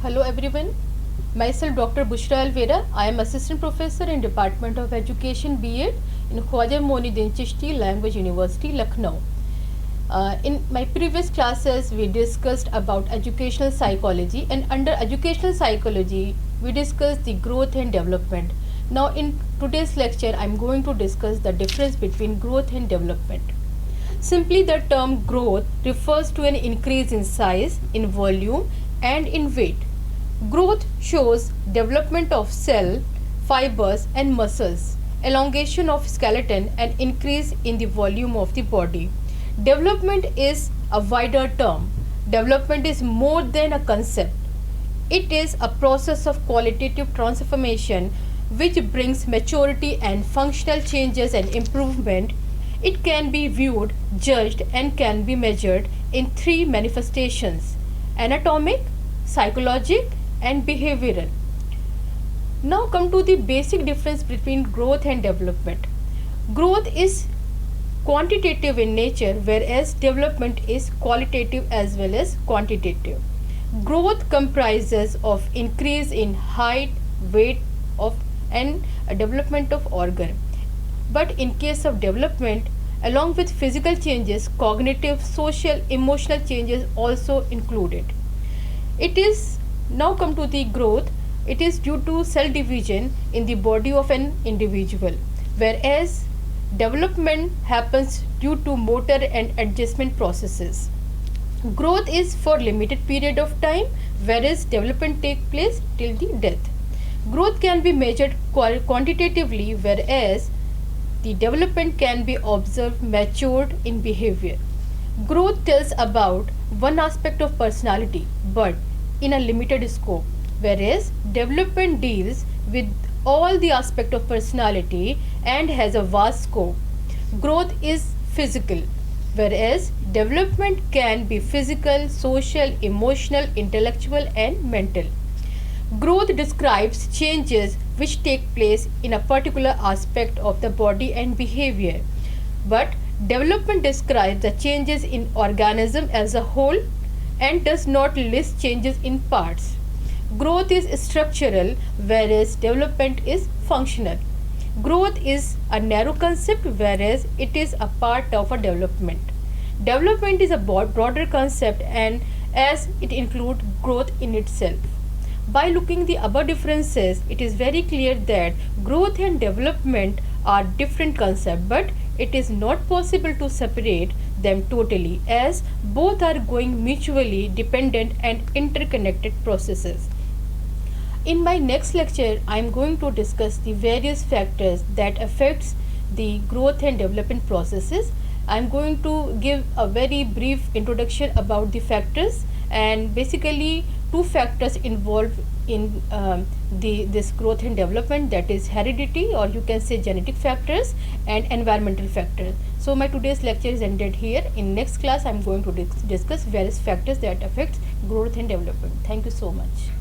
Hello everyone, myself Dr. Bushra Alvera. I am Assistant Professor in Department of Education B.Ed in Khwaja Moinuddin Chishti Language University, Lucknow. In my previous classes, we discussed about educational psychology, and under educational psychology, we discussed the growth and development. Now in today's lecture, I am going to discuss the difference between growth and development. Simply, the term growth refers to an increase in size, in volume, and in weight. Growth shows development of cell, fibers, and muscles, elongation of skeleton, and increase in the volume of the body. Development is a wider term. Development is more than a concept. It is a process of qualitative transformation which brings maturity and functional changes and improvement. It can be viewed, judged, and can be measured in three manifestations: anatomic, psychological, and behavioral. Now come to the basic difference between growth and development. Growth is quantitative in nature, whereas development is qualitative as well as quantitative. Growth comprises of increase in height, weight of and development of organ. But in case of development, along with physical changes, cognitive, social, emotional changes also included. It is now come to the growth. It is due to cell division in the body of an individual, whereas development happens due to motor and adjustment processes. Growth is for limited period of time, whereas development takes place till the death. Growth can be measured quantitatively, whereas the development can be observed matured in behavior. Growth tells about one aspect of personality, but in a limited scope, whereas development deals with all the aspect of personality and has a vast scope. Growth is physical, whereas development can be physical, social, emotional, intellectual, and mental. Growth describes changes which take place in a particular aspect of the body and behavior, but development describes the changes in organism as a whole and does not list changes in parts. Growth is structural, whereas development is functional. Growth is a narrow concept, whereas it is a part of a development. Development is a broader concept, and as it includes growth in itself. By looking the above differences, it is very clear that growth and development are different concepts, but it is not possible to separate them totally, as both are going mutually dependent and interconnected processes. In my next lecture, I am going to discuss the various factors that affects the growth and development processes. I am going to give a very brief introduction about the factors, and basically two factors involved in this growth and development, that is heredity, or you can say genetic factors, and environmental factors. So my today's lecture is ended here. In next class I am going to discuss various factors that affect growth and development. Thank you so much.